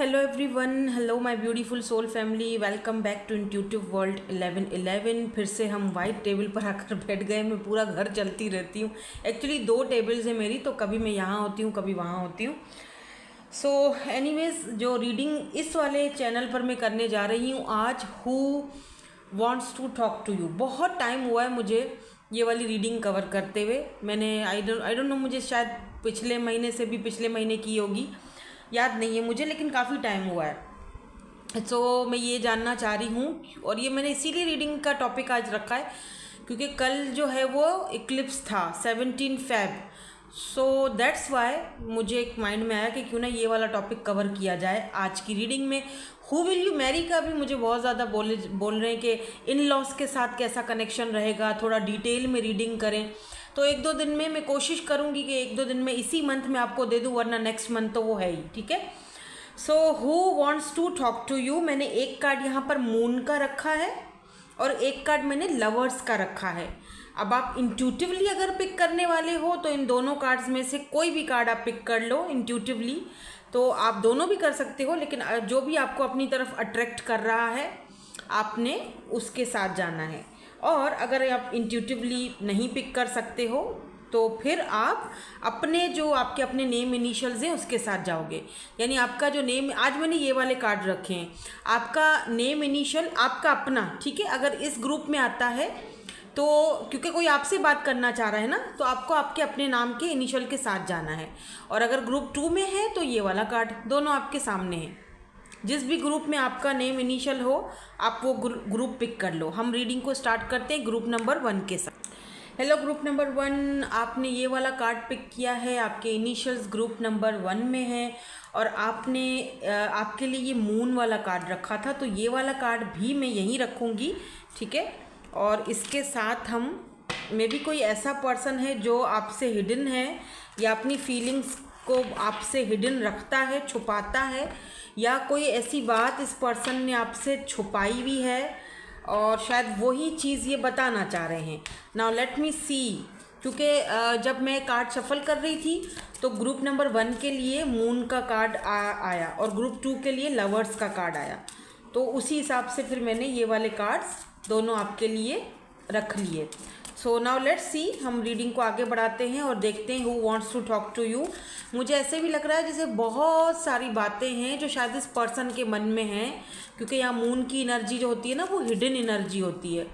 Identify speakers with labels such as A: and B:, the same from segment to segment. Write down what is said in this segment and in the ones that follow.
A: Hello everyone, hello my beautiful soul family, welcome back to intuitive world 1111। फिर से हम white table पर आकर बैठ गए। मैं पूरा घर चलती रहती हूँ। एक्चुअली 2 टेबल्स हैं मेरी, तो कभी मैं यहाँ होती हूँ, कभी वहाँ होती हूँ। सो एनीवेज, जो रीडिंग इस वाले चैनल पर मैं करने जा रही हूँ आज, who wants to talk to you. बहुत टाइम हुआ है मुझे ये वाली रीडिंग कवर करते हुए। मैंने आई डोंट नो, मुझे शायद पिछले महीने से भी पिछले महीने की होगी, याद नहीं है मुझे, लेकिन काफ़ी टाइम हुआ है। सो मैं ये जानना चाह रही हूँ, और ये मैंने इसीलिए रीडिंग का टॉपिक आज रखा है क्योंकि कल जो है वो इक्लिप्स था 17 फेब। सो दैट्स वाई मुझे एक माइंड में आया कि क्यों ना ये वाला टॉपिक कवर किया जाए आज की रीडिंग में। हु विल यू मैरी का भी मुझे बहुत ज़्यादा बोल रहे हैं कि इन लॉस के साथ कैसा कनेक्शन रहेगा, थोड़ा डिटेल में रीडिंग करें। तो 1-2 दिन में मैं कोशिश करूँगी कि 1-2 दिन में इसी मंथ में आपको दे दूँ, वरना नेक्स्ट मंथ तो वो है ही, ठीक है। So who wants to talk to you, मैंने एक कार्ड यहाँ पर मून का रखा है और एक कार्ड मैंने लवर्स का रखा है। अब आप इंट्यूटिवली अगर पिक करने वाले हो तो इन दोनों कार्ड्स में से कोई भी कार्ड आप पिक कर लो इंट्यूटिवली, तो आप दोनों भी कर सकते हो, लेकिन जो भी आपको अपनी तरफ अट्रैक्ट कर रहा है आपने उसके साथ जाना है। और अगर आप इंट्यूटिवली नहीं पिक कर सकते हो तो फिर आप अपने जो आपके अपने नेम इनिशियल्स हैं उसके साथ जाओगे। यानी आपका जो नेम, आज मैंने ये वाले कार्ड रखे हैं, आपका नेम इनिशियल आपका अपना, ठीक है। अगर इस ग्रुप में आता है तो क्योंकि कोई आपसे बात करना चाह रहा है ना, तो आपको आपके अपने नाम के इनिशियल के साथ जाना है। और अगर ग्रुप 2 में है तो ये वाला कार्ड, दोनों आपके सामने है। जिस भी ग्रुप में आपका नेम इनिशियल हो आप वो ग्रुप पिक कर लो। हम रीडिंग को स्टार्ट करते हैं ग्रुप नंबर 1 के साथ। हेलो ग्रुप नंबर 1, आपने ये वाला कार्ड पिक किया है, आपके इनिशियल्स ग्रुप नंबर 1 में है और आपने आपके लिए ये मून वाला कार्ड रखा था, तो ये वाला कार्ड भी मैं यहीं रखूँगी, ठीक है। और इसके साथ हम मे भी कोई ऐसा पर्सन है जो आपसे हिडन है या अपनी फीलिंग्स को आपसे हिडन रखता है, छुपाता है, या कोई ऐसी बात इस पर्सन ने आपसे छुपाई हुई है और शायद वही चीज़ ये बताना चाह रहे हैं। नाउ लेट मी सी, क्योंकि जब मैं कार्ड शफल कर रही थी तो ग्रुप नंबर 1 के लिए मून का कार्ड आया और ग्रुप 2 के लिए लवर्स का कार्ड आया, तो उसी हिसाब से फिर मैंने ये वाले कार्ड्स दोनों आपके लिए रख लिए। सो नाउ लेट्स सी, हम रीडिंग को आगे बढ़ाते हैं और देखते हैं who wants to talk to you. मुझे ऐसे भी लग रहा है जैसे बहुत सारी बातें हैं जो शायद इस पर्सन के मन में हैं, क्योंकि यहाँ मून की एनर्जी जो होती है ना, वो हिडन एनर्जी होती है।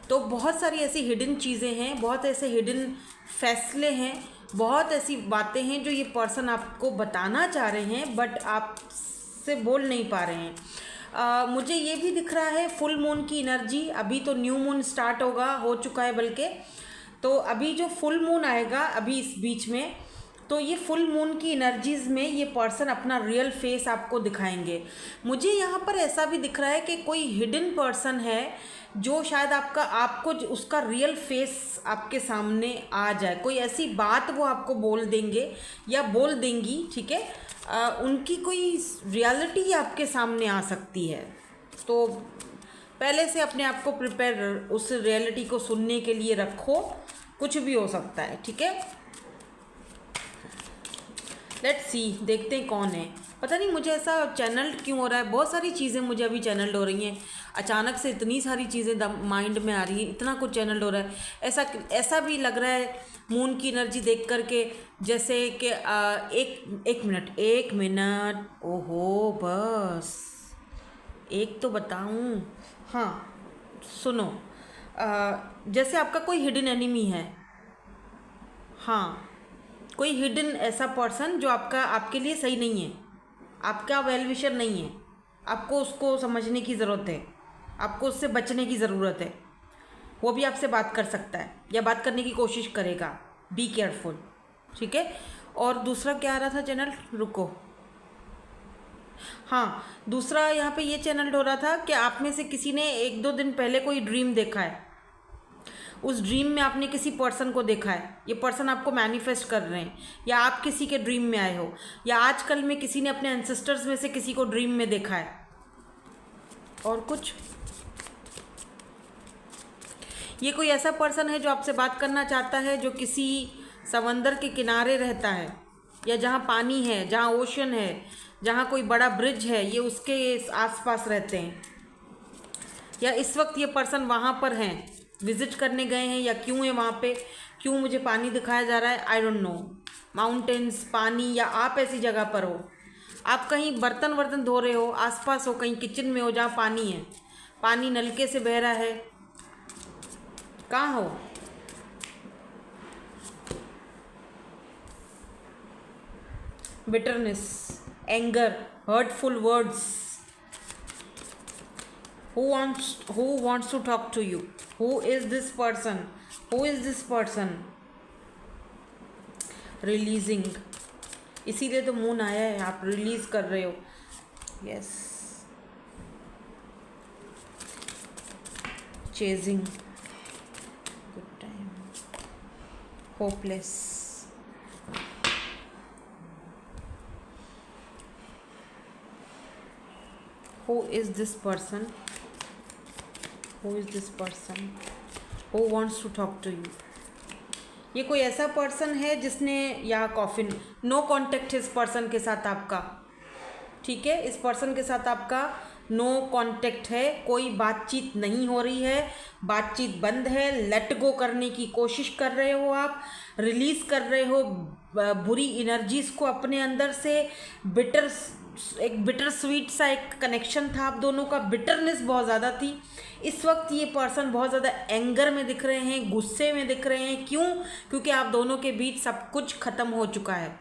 A: तो बहुत सारी ऐसी हिडन चीज़ें हैं, बहुत ऐसे हिडन फैसले हैं, बहुत ऐसी बातें हैं जो ये पर्सन आपको बताना चाह रहे हैं बट आपसे बोल नहीं पा रहे हैं। मुझे ये भी दिख रहा है फुल मून की एनर्जी। अभी तो न्यू मून स्टार्ट हो चुका है बल्कि, तो अभी जो फुल मून आएगा अभी इस बीच में, तो ये फुल मून की एनर्जीज़ में ये पर्सन अपना रियल फेस आपको दिखाएंगे। मुझे यहाँ पर ऐसा भी दिख रहा है कि कोई हिडन पर्सन है जो शायद आपको उसका रियल फेस आपके सामने आ जाए। कोई ऐसी बात वो आपको बोल देंगे या बोल देंगी, ठीक है। उनकी कोई रियलिटी आपके सामने आ सकती है, तो पहले से अपने आप को प्रिपेयर उस रियलिटी को सुनने के लिए रखो, कुछ भी हो सकता है, ठीक है। लेट्स सी, देखते हैं कौन है। पता नहीं मुझे ऐसा चैनल क्यों हो रहा है, बहुत सारी चीज़ें मुझे अभी चैनल हो रही हैं, अचानक से इतनी सारी चीज़ें माइंड में आ रही हैं, इतना कुछ चैनल हो रहा है। ऐसा भी लग रहा है मून की एनर्जी देख करके जैसे कि एक मिनट, ओहो बस एक तो बताऊं। हाँ सुनो, जैसे आपका कोई हिडन एनिमी है, हाँ कोई हिडन ऐसा पर्सन जो आपके लिए सही नहीं है, आपका वेल विशर नहीं है, आपको उसको समझने की ज़रूरत है, आपको उससे बचने की ज़रूरत है। वो भी आपसे बात कर सकता है या बात करने की कोशिश करेगा, बी केयरफुल, ठीक है। और दूसरा क्या आ रहा था चैनल, रुको, हाँ दूसरा यहाँ पे ये चैनल हो रहा था कि आप में से किसी ने 1-2 दिन पहले कोई ड्रीम देखा है, उस ड्रीम में आपने किसी पर्सन को देखा है, ये पर्सन आपको मैनिफेस्ट कर रहे हैं, या आप किसी के ड्रीम में आए हो, या आजकल में किसी ने अपने एंसेस्टर्स में से किसी को ड्रीम में देखा है। और कुछ, ये कोई ऐसा पर्सन है जो आपसे बात करना चाहता है, जो किसी समंदर के किनारे रहता है या जहाँ पानी है, जहाँ ओशन है, जहाँ कोई बड़ा ब्रिज है ये उसके आसपास रहते हैं, या इस वक्त ये पर्सन वहाँ पर हैं, विजिट करने गए हैं, या क्यों है वहाँ पे, क्यों मुझे पानी दिखाया जा रहा है, आई डोंट नो। माउंटेन्स, पानी, या आप ऐसी जगह पर हो, आप कहीं बर्तन वर्तन धो रहे हो, आसपास हो, कहीं किचन में हो जहाँ पानी है, पानी नलके से बह रहा है, कहाँ हो? Bitterness, anger, hurtful words. Who wants to talk to you? Who is this person? Who is this person? Releasing. इसीलिए तो मून आया है, आप रिलीज कर रहे हो. Yes. Chasing. Good time. Hopeless. Who is this person? Who is this person? Who wants to talk to you? ये कोई ऐसा पर्सन है जिसने, या कॉफिन, नो कॉन्टेक्ट इस पर्सन के साथ आपका, ठीक है, इस पर्सन के साथ आपका नो कॉन्टेक्ट है, कोई बातचीत नहीं हो रही है, बातचीत बंद है, लेट गो करने की कोशिश कर रहे हो आप, रिलीज कर रहे हो बुरी एनर्जीज को अपने अंदर से. एक बिटर स्वीट सा एक कनेक्शन था आप दोनों का, बिटरनेस बहुत ज़्यादा थी. इस वक्त ये पर्सन बहुत ज़्यादा एंगर में दिख रहे हैं, गुस्से में दिख रहे हैं. क्यों? क्योंकि आप दोनों के बीच सब कुछ ख़त्म हो चुका है.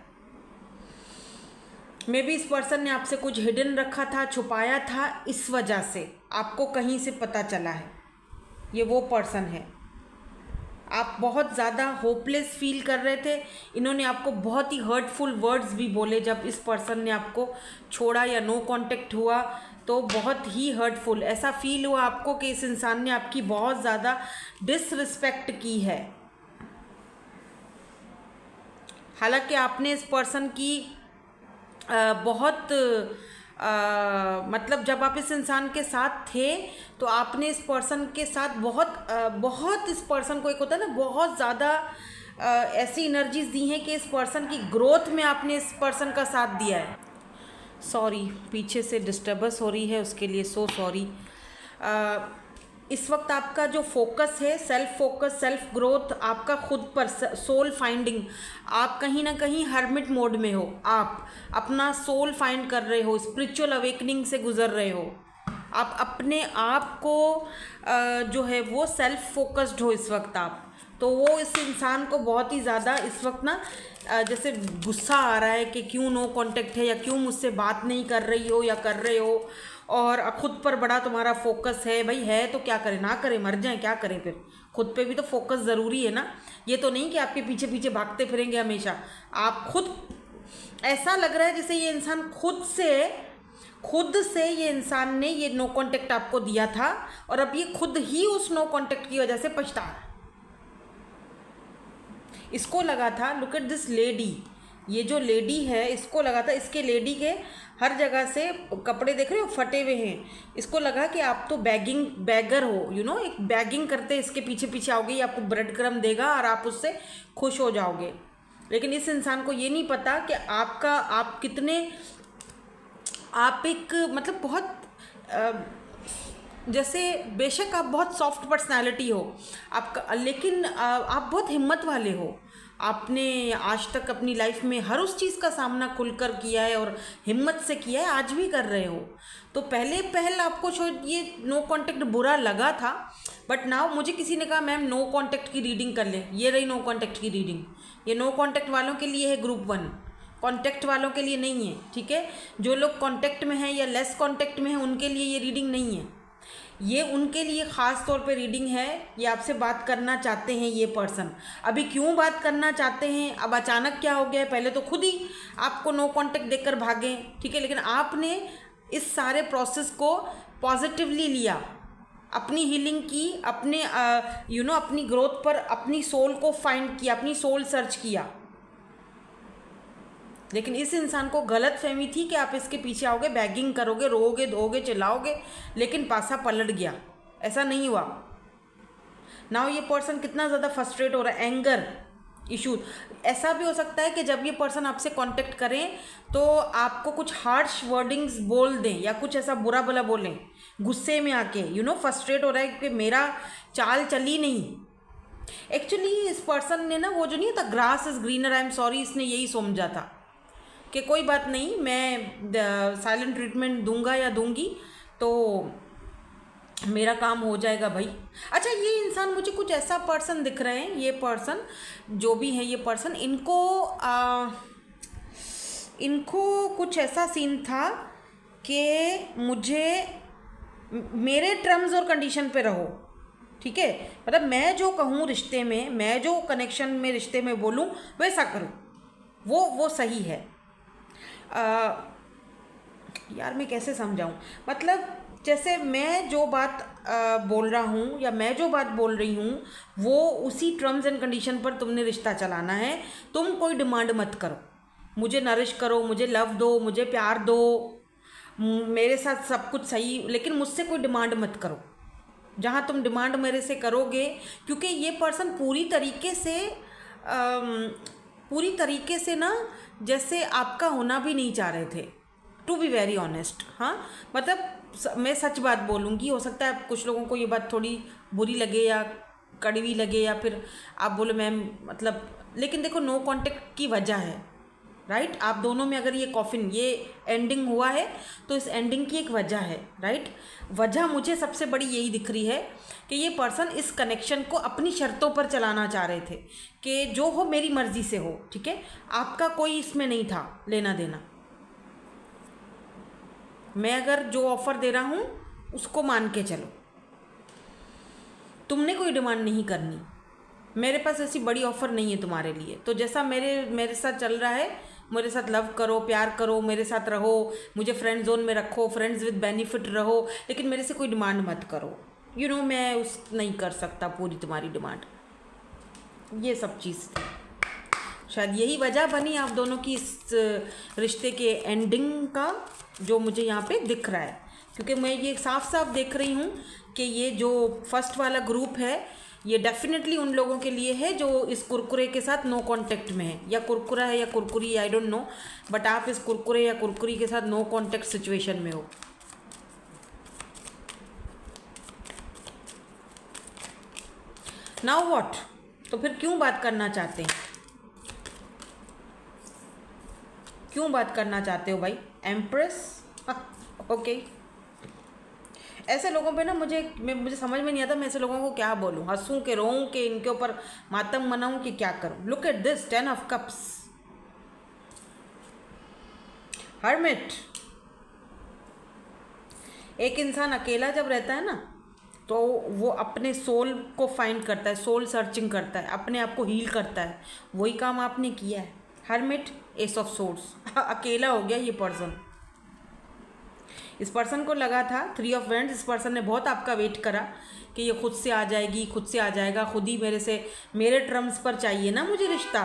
A: मे बी इस पर्सन ने आपसे कुछ हिडन रखा था, छुपाया था, इस वजह से आपको कहीं से पता चला है. ये वो पर्सन है. आप बहुत ज़्यादा होपलेस फील कर रहे थे. इन्होंने आपको बहुत ही हर्टफुल वर्ड्स भी बोले जब इस पर्सन ने आपको छोड़ा या नो कांटेक्ट हुआ, तो बहुत ही हर्टफुल ऐसा फील हुआ आपको कि इस इंसान ने आपकी बहुत ज़्यादा डिसरिस्पेक्ट की है. हालांकि आपने इस पर्सन की बहुत मतलब जब आप इस इंसान के साथ थे तो आपने इस पर्सन के साथ बहुत इस पर्सन को, एक होता है ना, बहुत ज़्यादा ऐसी एनर्जीज दी हैं कि इस पर्सन की ग्रोथ में आपने इस पर्सन का साथ दिया है. सॉरी, पीछे से डिस्टर्बेंस हो रही है, उसके लिए सो सॉरी. इस वक्त आपका जो फोकस है, सेल्फ फोकस, सेल्फ ग्रोथ, आपका खुद पर, सोल फाइंडिंग. आप कहीं ना कहीं हर्मिट मोड में हो, आप अपना सोल फाइंड कर रहे हो, स्पिरिचुअल अवेकनिंग से गुजर रहे हो. आप अपने आप को जो है वो सेल्फ फोकस्ड हो इस वक्त आप. तो वो इस इंसान को बहुत ही ज़्यादा इस वक्त ना जैसे गुस्सा आ रहा है कि क्यों नो कांटेक्ट है, या क्यों मुझसे बात नहीं कर रही हो या कर रहे हो, और खुद पर बड़ा तुम्हारा फोकस है. भाई है तो क्या करें, ना करें, मर जाएं, क्या करें फिर. खुद पे भी तो फोकस ज़रूरी है ना. ये तो नहीं कि आपके पीछे पीछे भागते फिरेंगे हमेशा. आप खुद, ऐसा लग रहा है जैसे ये इंसान खुद से ये इंसान ने ये नो कांटेक्ट आपको दिया था, और अब ये खुद ही उस नो कांटेक्ट की वजह से पछता रहा है. इसको लगा था, लुक एट दिस लेडी, ये जो लेडी है, इसको लगा था, इसके लेडी के हर जगह से कपड़े देख रहे हो फटे हुए हैं. इसको लगा कि आप तो बैगर हो, यू नो, एक बैगिंग करते इसके पीछे पीछे आओगे, ये आपको ब्रेड क्रम देगा और आप उससे खुश हो जाओगे. लेकिन इस इंसान को ये नहीं पता कि आप कितने, आप एक मतलब बहुत जैसे बेशक आप बहुत सॉफ्ट पर्सनालिटी हो आपका, लेकिन आप बहुत हिम्मत वाले हो. आपने आज तक अपनी लाइफ में हर उस चीज़ का सामना खुलकर किया है और हिम्मत से किया है, आज भी कर रहे हो. तो पहल आपको ये नो कांटेक्ट बुरा लगा था, बट नाउ मुझे किसी ने कहा मैम नो कांटेक्ट की रीडिंग कर ले. ये रही नो कांटेक्ट की रीडिंग. ये नो कांटेक्ट वालों के लिए है, ग्रुप 1. कांटेक्ट वालों के लिए नहीं है, ठीक है. जो लोग कांटेक्ट में हैं या लेस कांटेक्ट में हैं उनके लिए ये रीडिंग नहीं है. ये उनके लिए ख़ास तौर पे रीडिंग है. ये आपसे बात करना चाहते हैं ये पर्सन. अभी क्यों बात करना चाहते हैं, अब अचानक क्या हो गया है, पहले तो खुद ही आपको नो कांटेक्ट देकर भागे, ठीक है, लेकिन आपने इस सारे प्रोसेस को पॉजिटिवली लिया, अपनी हीलिंग की, अपने अपनी ग्रोथ पर, अपनी सोल को फाइंड किया, अपनी सोल सर्च किया. लेकिन इस इंसान को गलत फहमी थी कि आप इसके पीछे आओगे, बैगिंग करोगे, रोओगे, धोओगे, चिल्लाओगे, लेकिन पासा पलट गया. ऐसा नहीं हुआ. नाउ ये पर्सन कितना ज़्यादा फ्रस्ट्रेट हो रहा है, एंगर, इशू। ऐसा भी हो सकता है कि जब ये पर्सन आपसे कांटेक्ट करें तो आपको कुछ हार्श वर्डिंग्स बोल दें या कुछ ऐसा बुरा भला बोलें, गुस्से में आके फ्रस्ट्रेट हो रहा है कि मेरा चाल चली नहीं। एक्चुअली इस पर्सन ने ना वो जो नहीं था grass is greener, I am sorry, इसने यही समझा था कि कोई बात नहीं, मैं साइलेंट ट्रीटमेंट दूंगा या दूंगी तो मेरा काम हो जाएगा भाई। अच्छा, ये इंसान मुझे कुछ ऐसा पर्सन दिख रहे हैं, ये पर्सन जो भी है, ये पर्सन इनको कुछ ऐसा सीन था कि मुझे मेरे टर्म्स और कंडीशन पे रहो, ठीक है, मतलब मैं जो कहूँ रिश्ते में, मैं जो कनेक्शन में रिश्ते में बोलूँ वैसा करूँ, वो सही है। यार मैं कैसे समझाऊँ, मतलब जैसे मैं जो बात बोल रहा हूँ या मैं जो बात बोल रही हूँ वो उसी टर्म्स एंड कंडीशन पर तुमने रिश्ता चलाना है। तुम कोई डिमांड मत करो, मुझे नरिश करो, मुझे लव दो, मुझे प्यार दो, मेरे साथ सब कुछ सही, लेकिन मुझसे कोई डिमांड मत करो। जहाँ तुम डिमांड मेरे से करोगे, क्योंकि ये पर्सन पूरी तरीके से ना जैसे आपका होना भी नहीं चाह रहे थे, टू बी वेरी ऑनेस्ट। हाँ, मतलब मैं सच बात बोलूँगी, हो सकता है कुछ लोगों को ये बात थोड़ी बुरी लगे या कड़वी लगे या फिर आप बोलो मैम मतलब, लेकिन देखो नो कांटेक्ट की वजह है, राइट। आप दोनों में अगर ये एंडिंग हुआ है तो इस एंडिंग की एक वजह है, राइट। वजह मुझे सबसे बड़ी यही दिख रही है कि ये पर्सन इस कनेक्शन को अपनी शर्तों पर चलाना चाह रहे थे कि जो हो मेरी मर्जी से हो, ठीक है, आपका कोई इसमें नहीं था लेना देना। मैं अगर जो ऑफ़र दे रहा हूँ उसको मान के चलो, तुमने कोई डिमांड नहीं करनी, मेरे पास ऐसी बड़ी ऑफ़र नहीं है तुम्हारे लिए। तो जैसा मेरे साथ चल रहा है, मेरे साथ लव करो, प्यार करो, मेरे साथ रहो, मुझे फ्रेंड जोन में रखो, फ्रेंड्स विद बेनिफिट रहो, लेकिन मेरे से कोई डिमांड मत करो। मैं नहीं कर सकता पूरी तुम्हारी डिमांड। ये सब चीज़ थी, शायद यही वजह बनी आप दोनों की इस रिश्ते के एंडिंग का, जो मुझे यहाँ पे दिख रहा है। क्योंकि मैं ये साफ साफ देख रही हूँ कि ये जो फर्स्ट वाला ग्रुप है ये डेफिनेटली उन लोगों के लिए है जो इस कुरकुरे के साथ नो कांटेक्ट में है, या कुरकुरा है या कुरकुरी, आई डोंट नो, बट आप इस कुरकुरे या कुरकुरी के साथ नो कांटेक्ट सिचुएशन में हो। नाउ व्हाट, तो फिर क्यों बात करना चाहते हैं, क्यों बात करना चाहते हो भाई? Empress, okay. ऐसे लोगों पे ना मुझे समझ में नहीं आता, मैं ऐसे लोगों को क्या बोलूँ, हंसूँ के रोऊँ कि इनके ऊपर मातम मनाऊँ कि क्या करूँ। Look at this 10 of cups, hermit. एक इंसान अकेला जब रहता है ना तो वो अपने सोल को फाइंड करता है, सोल सर्चिंग करता है, अपने आप को हील करता है। वही काम आपने किया है। हर्मिट, एस ऑफ सोर्ड्स, अकेला हो गया ये पर्सन। इस पर्सन को लगा था 3 ऑफ वैंड्स, इस पर्सन ने बहुत आपका वेट करा कि ये खुद से आ जाएगी, खुद से आ जाएगा, खुद ही मेरे टर्म्स पर चाहिए ना मुझे रिश्ता।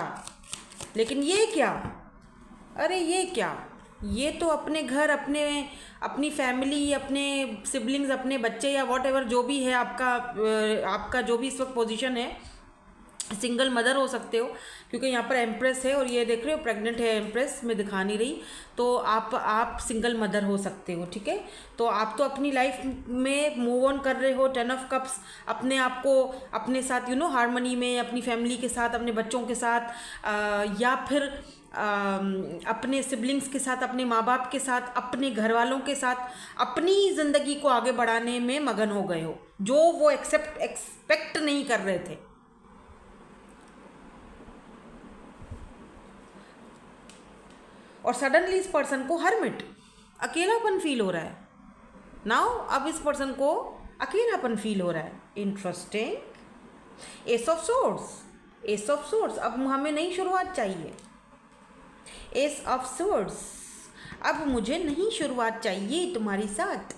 A: लेकिन ये क्या, अरे ये क्या, ये तो अपने घर, अपनी फैमिली, अपने सिबलिंग्स, अपने बच्चे या वॉट एवर जो भी है आपका जो भी इस वक्त पोजीशन है, सिंगल मदर हो सकते हो, क्योंकि यहाँ पर एम्प्रेस है और ये देख रहे हो प्रेग्नेंट है एम्प्रेस, में दिखा नहीं रही, तो आप सिंगल मदर हो सकते हो, ठीक है। तो आप तो अपनी लाइफ में मूव ऑन कर रहे हो, 10 ऑफ कप्स, अपने आप को अपने साथ हार्मनी में, अपनी फैमिली के साथ, अपने बच्चों के साथ, या फिर अपने सिबलिंग्स के साथ, अपने माँ बाप के साथ, अपने घर वालों के साथ अपनी ज़िंदगी को आगे बढ़ाने में मगन हो गए हो, जो वो एक्सपेक्ट नहीं कर रहे थे। और सडनली इस पर्सन को हर्मिट, अकेलापन फील हो रहा है। नाउ अब इस पर्सन को अकेलापन फील हो रहा है। Interesting. S of swords, S of swords, अब हमें नई शुरुआत चाहिए। एस ऑफ सोर्ड्स, अब मुझे नई शुरुआत चाहिए तुम्हारे साथ।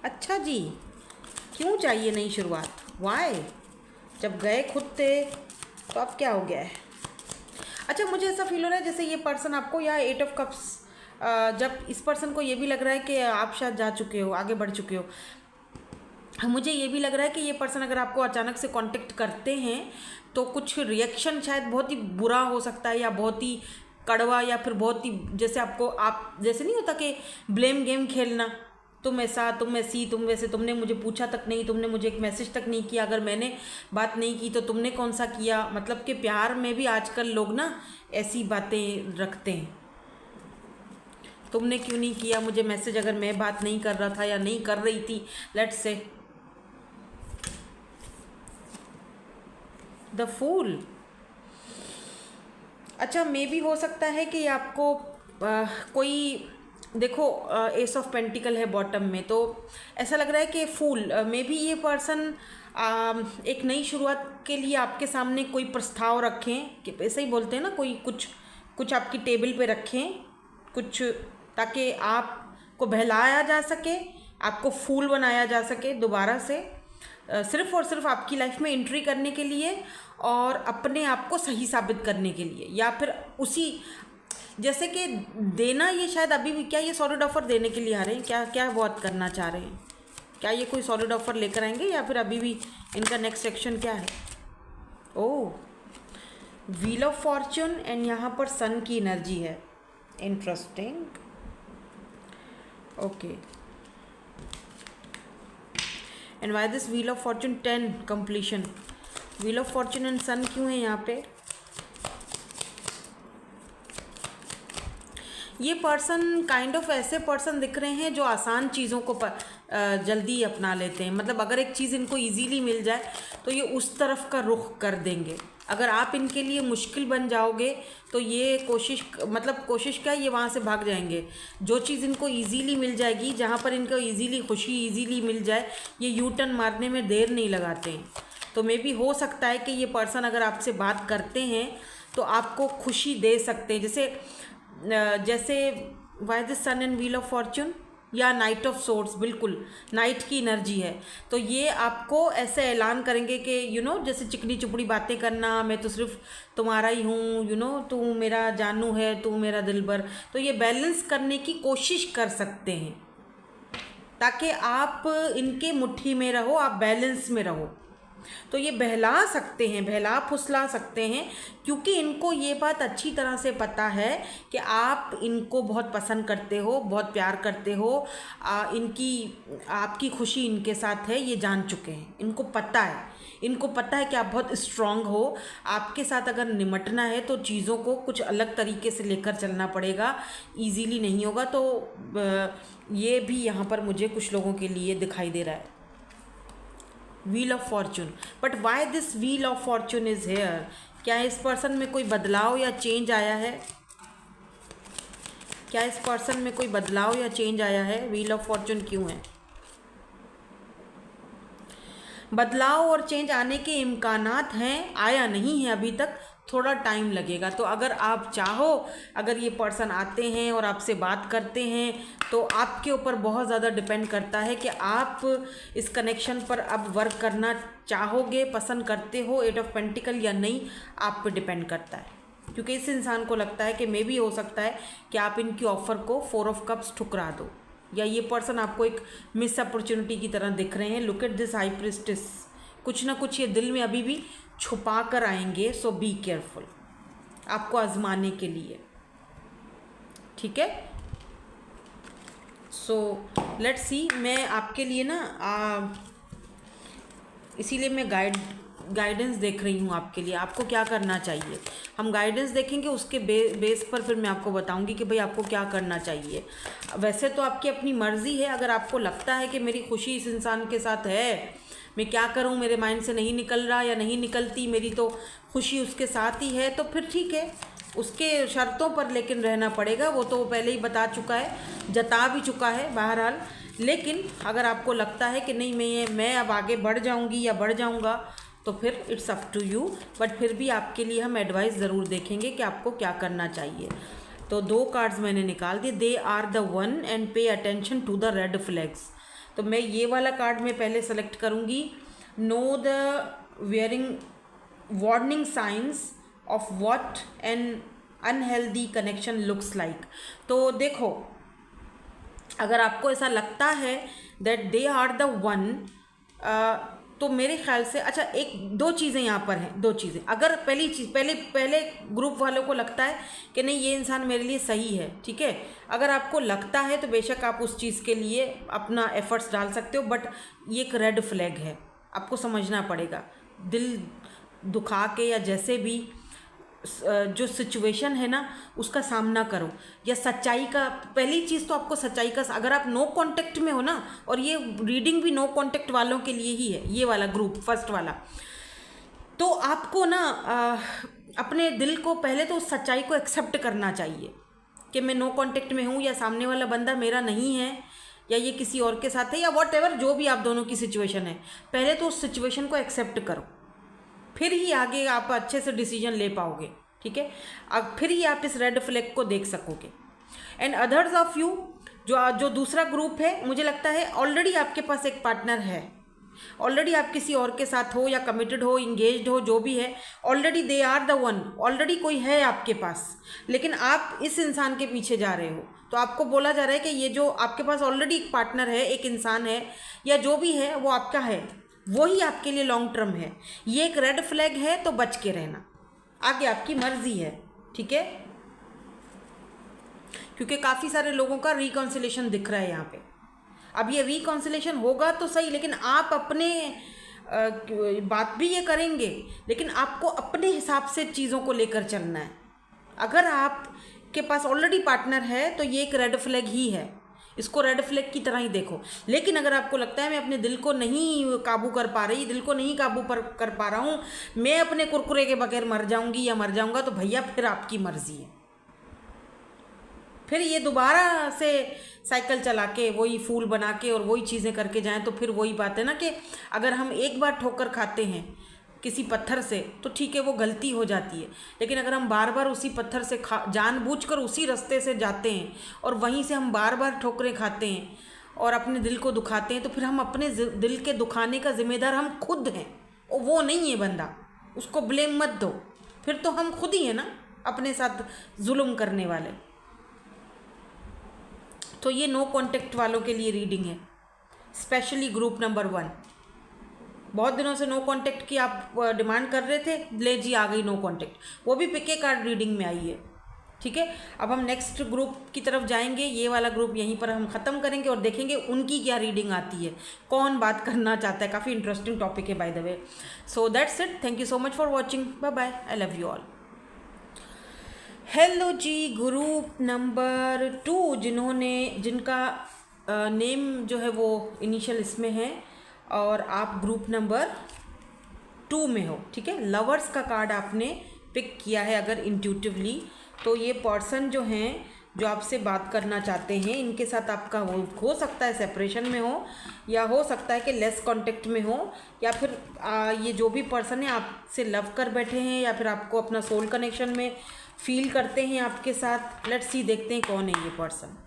A: अच्छा जी, क्यों चाहिए नई शुरुआत? वाई? जब गए खुद थे तो अब क्या हो गया है? अच्छा, मुझे ऐसा फील हो रहा है जैसे ये पर्सन आपको, या 8 ऑफ कप्स, जब इस पर्सन को ये भी लग रहा है कि आप शायद जा चुके हो, आगे बढ़ चुके हो, मुझे ये भी लग रहा है कि ये पर्सन अगर आपको अचानक से कांटेक्ट करते हैं तो कुछ रिएक्शन शायद बहुत ही बुरा हो सकता है, या बहुत ही कड़वा, या फिर बहुत ही जैसे आपको, आप जैसे नहीं होता कि ब्लेम गेम खेलना, तुम ऐसा, तुम ऐसी, तुम वैसे, तुमने मुझे पूछा तक नहीं, तुमने मुझे एक मैसेज तक नहीं किया, अगर मैंने बात नहीं की तो तुमने कौन सा किया। मतलब कि प्यार में भी आजकल लोग ना ऐसी बातें रखते हैं, तुमने क्यों नहीं किया मुझे मैसेज अगर मैं बात नहीं कर रहा था या नहीं कर रही थी, लेट्स से द फूल। अच्छा, मे भी हो सकता है कि आपको कोई, देखो एस ऑफ पेंटिकल है बॉटम में, तो ऐसा लग रहा है कि फूल मे भी ये पर्सन एक नई शुरुआत के लिए आपके सामने कोई प्रस्ताव रखें, कि ऐसे ही बोलते हैं ना, कोई कुछ आपकी टेबल पे रखें कुछ, ताकि आपको बहलाया जा सके, आपको फूल बनाया जा सके दोबारा से, सिर्फ़ और सिर्फ आपकी लाइफ में एंट्री करने के लिए और अपने आप को सही साबित करने के लिए, या फिर उसी जैसे कि देना, ये शायद अभी भी, क्या ये सॉलिड ऑफर देने के लिए आ रहे हैं, क्या क्या बहुत करना चाह रहे हैं, क्या ये कोई सॉलिड ऑफर लेकर आएंगे, या फिर अभी भी इनका नेक्स्ट सेक्शन क्या है। Oh, wheel of fortune and यहाँ पर सन की एनर्जी है, interesting. Okay, and why this wheel of fortune 10 completion, wheel of fortune and sun क्यों है यहाँ पे। ये पर्सन काइंड ऑफ ऐसे पर्सन दिख रहे हैं जो आसान चीज़ों को जल्दी अपना लेते हैं। मतलब अगर एक चीज़ इनको इजीली मिल जाए तो ये उस तरफ का रुख कर देंगे। अगर आप इनके लिए मुश्किल बन जाओगे तो ये कोशिश क्या, ये वहाँ से भाग जाएंगे। जो चीज़ इनको इजीली मिल जाएगी, जहाँ पर इनको इजीली खुशी इजीली मिल जाए, ये यू टर्न मारने में देर नहीं लगाते हैं। तो मे भी हो सकता है कि ये पर्सन अगर आपसे बात करते हैं तो आपको खुशी दे सकते हैं, जैसे why the sun and wheel of fortune या नाइट ऑफ सोर्ड्स, बिल्कुल नाइट की एनर्जी है। तो ये आपको ऐसे ऐलान करेंगे कि जैसे चिकनी चुपड़ी बातें करना, मैं तो सिर्फ तुम्हारा ही हूँ, तू मेरा जानू है, तू मेरा दिलबर। तो ये बैलेंस करने की कोशिश कर सकते हैं ताकि आप इनके मुट्ठी में रहो, आप बैलेंस में रहो। तो ये बहला सकते हैं, बहला फुसला सकते हैं, क्योंकि इनको ये बात अच्छी तरह से पता है कि आप इनको बहुत पसंद करते हो, बहुत प्यार करते हो, आपकी खुशी इनके साथ है, ये जान चुके हैं। इनको पता है कि आप बहुत स्ट्रांग हो। आपके साथ अगर निमटना है तो चीज़ों को कुछ अलग तरीके से लेकर चलना पड़ेगा, इजीली नहीं होगा। तो ये भी यहाँ पर मुझे कुछ लोगों के लिए दिखाई दे रहा है, wheel of Fortune. But why this wheel of Fortune is here. क्या इस पर्सन में कोई बदलाव या चेंज आया है? क्या इस पर्सन में कोई बदलाव या चेंज आया है? व्हील ऑफ फॉर्च्यून क्यों है? बदलाव और चेंज आने के इम्कानात हैं, आया नहीं है अभी तक, थोड़ा टाइम लगेगा। तो अगर आप चाहो, अगर ये पर्सन आते हैं और आपसे बात करते हैं, तो आपके ऊपर बहुत ज़्यादा डिपेंड करता है कि आप इस कनेक्शन पर अब वर्क करना चाहोगे, पसंद करते हो एट ऑफ पेंटिकल या नहीं, आप पे डिपेंड करता है। क्योंकि इस इंसान को लगता है कि मे भी हो सकता है कि आप इनकी ऑफ़र को 4 ऑफ कप्स ठुकरा दो, या ये पर्सन आपको एक मिस अपॉर्चुनिटी की तरह दिख रहे हैं। Look at this high priestess, कुछ ना कुछ ये दिल में अभी भी छुपा कर आएंगे। सो बी केयरफुल, आपको आजमाने के लिए, ठीक है। सो लेट्स सी, मैं आपके लिए ना इसीलिए मैं गाइडेंस देख रही हूँ आपके लिए, आपको क्या करना चाहिए। हम गाइडेंस देखेंगे, उसके बेस पर फिर मैं आपको बताऊंगी कि भाई आपको क्या करना चाहिए। वैसे तो आपकी अपनी मर्ज़ी है, अगर आपको लगता है कि मेरी खुशी इस इंसान के साथ है, मैं क्या करूं, मेरे माइंड से नहीं निकल रहा या नहीं निकलती, मेरी तो खुशी उसके साथ ही है, तो फिर ठीक है, उसके शर्तों पर लेकिन रहना पड़ेगा। वो तो पहले ही बता चुका है, जता भी चुका है बहरहाल। लेकिन अगर आपको लगता है कि नहीं, मैं अब आगे बढ़ जाऊंगी या बढ़ जाऊंगा, तो फिर it's up to you. But फिर भी आपके लिए हम एडवाइस ज़रूर देखेंगे कि आपको क्या करना चाहिए। तो 2 कार्ड्स मैंने निकाल दिए, they are the one and pay attention to the red flags. तो मैं ये वाला कार्ड में पहले सेलेक्ट करूँगी, know the warning signs of what an unhealthy connection looks like. तो देखो, अगर आपको ऐसा लगता है that they are the one, तो मेरे ख्याल से अच्छा एक दो चीज़ें यहाँ पर हैं, दो चीज़ें। अगर पहली चीज़ पहले ग्रुप वालों को लगता है कि नहीं ये इंसान मेरे लिए सही है, ठीक है, अगर आपको लगता है तो बेशक आप उस चीज़ के लिए अपना एफर्ट्स डाल सकते हो, बट ये एक रेड फ्लैग है, आपको समझना पड़ेगा। दिल दुखा के या जैसे भी जो सिचुएशन है ना उसका सामना करो, या सच्चाई का, पहली चीज़ तो आपको सच्चाई का, अगर आप नो कांटेक्ट में हो ना, और ये रीडिंग भी नो कांटेक्ट वालों के लिए ही है, ये वाला ग्रुप फर्स्ट वाला, तो आपको ना अपने दिल को पहले तो उस सच्चाई को एक्सेप्ट करना चाहिए कि मैं नो कांटेक्ट में हूँ, या सामने वाला बंदा मेरा नहीं है, या ये किसी और के साथ है, या वॉट एवर जो भी आप दोनों की सिचुएशन है, पहले तो उस सिचुएशन को एक्सेप्ट करो, फिर ही आगे आप अच्छे से डिसीजन ले पाओगे, ठीक है। अब फिर ही आप इस रेड फ्लैग को देख सकोगे। एंड अदर्स ऑफ यू, जो दूसरा ग्रुप है, मुझे लगता है ऑलरेडी आपके पास एक पार्टनर है, ऑलरेडी आप किसी और के साथ हो, या कमिटेड हो, इंगेज्ड हो, जो भी है, already they are the one, already कोई है आपके पास, लेकिन आप इस इंसान के पीछे जा रहे हो। तो आपको बोला जा रहा है कि ये जो आपके पास ऑलरेडी एक पार्टनर है, एक इंसान है, या जो भी है वो आपका है, वो ही आपके लिए लॉन्ग टर्म है। ये एक रेड फ्लैग है, तो बच के रहना, आगे आपकी मर्जी है, ठीक है। क्योंकि काफ़ी सारे लोगों का रिकॉन्सिलेशन दिख रहा है यहाँ पे। अब ये रिकॉन्सिलेशन होगा तो सही, लेकिन आप अपने बात भी ये करेंगे, लेकिन आपको अपने हिसाब से चीज़ों को लेकर चलना है। अगर आपके पास ऑलरेडी पार्टनर है तो ये एक रेड फ्लैग ही है, इसको रेड फ्लैग की तरह ही देखो। लेकिन अगर आपको लगता है मैं अपने दिल को नहीं काबू कर पा रही, दिल को नहीं काबू कर पा रहा हूँ, मैं अपने कुरकुरे के बगैर मर जाऊंगी या मर जाऊंगा, तो भैया फिर आपकी मर्जी है। फिर ये दोबारा से साइकिल चला के वही फूल बना के और वही चीज़ें करके जाएं, तो फिर वही बात है ना कि अगर हम एक बार ठोकर खाते हैं किसी पत्थर से तो ठीक है, वो गलती हो जाती है, लेकिन अगर हम बार बार उसी पत्थर से जानबूझकर उसी रास्ते से जाते हैं और वहीं से हम बार बार ठोकरें खाते हैं और अपने दिल को दुखाते हैं, तो फिर हम अपने दिल के दुखाने का जिम्मेदार हम खुद हैं, और वो नहीं है बंदा, उसको ब्लेम मत दो, फिर तो हम खुद ही हैं ना अपने साथ जुल्म करने वाले। तो ये नो कांटेक्ट वालों के लिए रीडिंग है, स्पेशली ग्रुप नंबर 1। बहुत दिनों से नो कांटेक्ट की आप डिमांड कर रहे थे, ले जी आ गई नो कांटेक्ट, वो भी पिके कार्ड रीडिंग में आई है, ठीक है। अब हम नेक्स्ट ग्रुप की तरफ जाएंगे, ये वाला ग्रुप यहीं पर हम ख़त्म करेंगे और देखेंगे उनकी क्या रीडिंग आती है, कौन बात करना चाहता है। काफ़ी इंटरेस्टिंग टॉपिक है by the way. So that's it, thank you so much for watching, bye bye, I love you all. Hello जी, ग्रुप नंबर 2 जिनका नेम जो है वो इनिशियल इसमें है और आप ग्रुप नंबर 2 में हो, ठीक है। लवर्स का कार्ड आपने पिक किया है अगर इंट्यूटिवली, तो ये पर्सन जो हैं जो आपसे बात करना चाहते हैं, इनके साथ आपका हो सकता है सेपरेशन में हो, या हो सकता है कि लेस कांटेक्ट में हो, या फिर ये जो भी पर्सन है आपसे लव कर बैठे हैं, या फिर आपको अपना सोल कनेक्शन में फील करते हैं आपके साथ। लेट्स सी, देखते हैं कौन है ये पर्सन।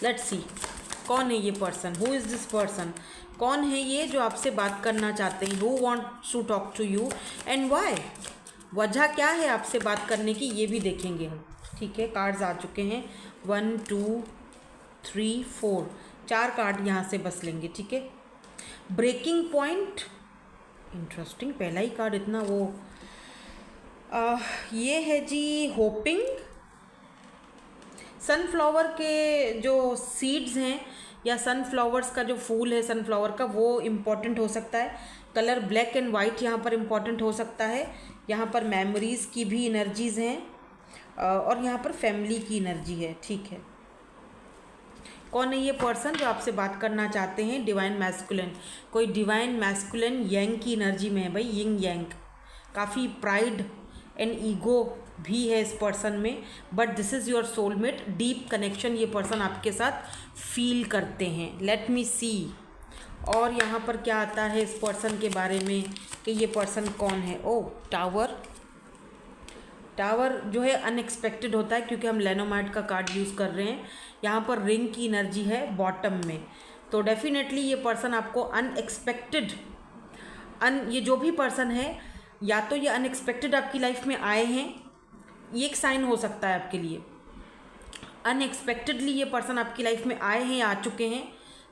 A: लेट्स सी कौन है ये person, who is this person, कौन है ये जो आपसे बात करना चाहते हैं, who wants to talk to you and why, वजह क्या है आपसे बात करने की, ये भी देखेंगे हम, ठीक है। कार्ड्स आ चुके हैं 1 2 3 4, 4 कार्ड यहाँ से बस लेंगे, ठीक है। ब्रेकिंग पॉइंट, इंटरेस्टिंग, पहला ही कार्ड इतना वो ये है जी होपिंग। सनफ्लावर के जो सीड्स हैं या सनफ्लावर्स का जो फूल है सनफ्लावर का, वो इम्पॉर्टेंट हो सकता है। कलर ब्लैक एंड वाइट यहाँ पर इम्पॉर्टेंट हो सकता है। यहाँ पर मेमोरीज़ की भी एनर्जीज़ हैं और यहाँ पर फैमिली की एनर्जी है, ठीक है। कौन है ये पर्सन जो आपसे बात करना चाहते हैं? डिवाइन मैस्कुलिन, कोई डिवाइन मैस्कुलिन यंग की एनर्जी में है भाई, यिंग यांग। काफ़ी प्राइड एंड ईगो भी है इस पर्सन में, but this is your soulmate. Deep connection ये पर्सन आपके साथ फील करते हैं। लेट मी सी, और यहाँ पर क्या आता है इस पर्सन के बारे में कि ये पर्सन कौन है। ओ टावर, टावर जो है अनएक्सपेक्टेड होता है क्योंकि हम लेनोमाइट का कार्ड यूज़ कर रहे हैं। यहाँ पर रिंग की एनर्जी है बॉटम में, तो डेफिनेटली ये पर्सन आपको अनएक्सपेक्टेड ये जो भी पर्सन है, या तो ये अनएक्सपेक्टेड आपकी लाइफ में आए हैं, ये एक साइन हो सकता है आपके लिए। अनएक्सपेक्टेडली ये पर्सन आपकी लाइफ में आए हैं या आ चुके हैं,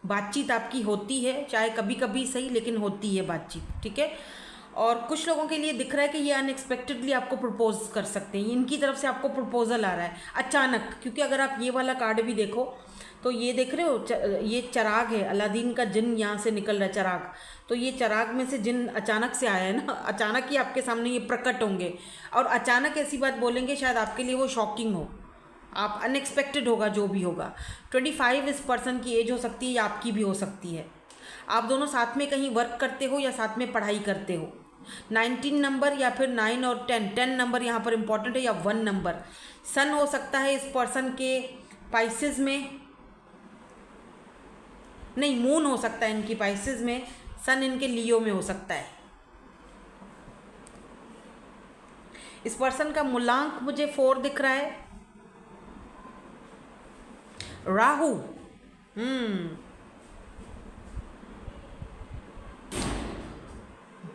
A: बातचीत आपकी होती है, चाहे कभी कभी सही, लेकिन होती है बातचीत, ठीक है। और कुछ लोगों के लिए दिख रहा है कि ये अनएक्सपेक्टेडली आपको प्रपोज कर सकते हैं, इनकी तरफ से आपको प्रपोजल आ रहा है अचानक। क्योंकि अगर आप ये वाला कार्ड भी देखो तो ये देख रहे हो, ये चराग है, अलादीन का जिन यहाँ से निकल रहा है, चराग। तो ये चराग में से जिन अचानक से आया है ना, अचानक ही आपके सामने ये प्रकट होंगे और अचानक ऐसी बात बोलेंगे, शायद आपके लिए वो शॉकिंग हो, आप अनएक्सपेक्टेड होगा जो भी होगा। 25 इस पर्सन की एज हो सकती है या आपकी भी हो सकती है। आप दोनों साथ में कहीं वर्क करते हो या साथ में पढ़ाई करते हो। 19 नंबर या फिर 9 और 10 नंबर यहाँ पर इम्पॉर्टेंट है, या 1 नंबर। सन हो सकता है इस पर्सन के पाइसेस में, नहीं मून हो सकता है इनकी पाइसेस में, सन इनके लियो में हो सकता है। इस पर्सन का मूलांक मुझे 4 दिख रहा है। Rahu,